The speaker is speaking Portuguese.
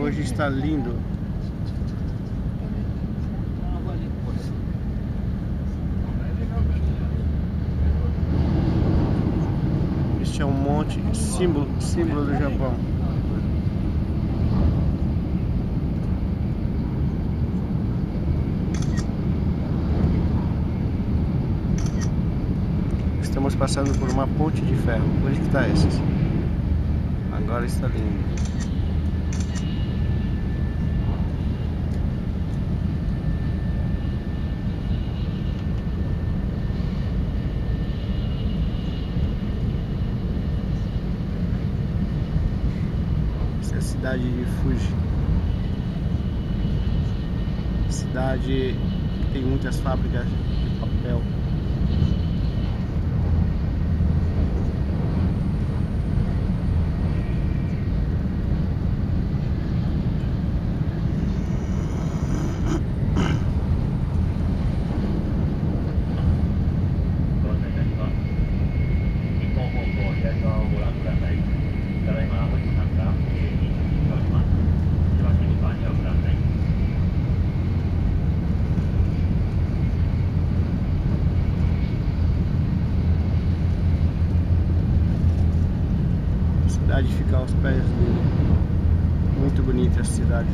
Hoje está lindo. Este é um monte, símbolo do Japão. Estamos passando por uma ponte de ferro. Onde que está essa? Agora está lindo. Essa é a cidade de Fuji. Cidade que tem muitas fábricas de papel. A cidade fica aos pés dele. Muito bonita essa cidade.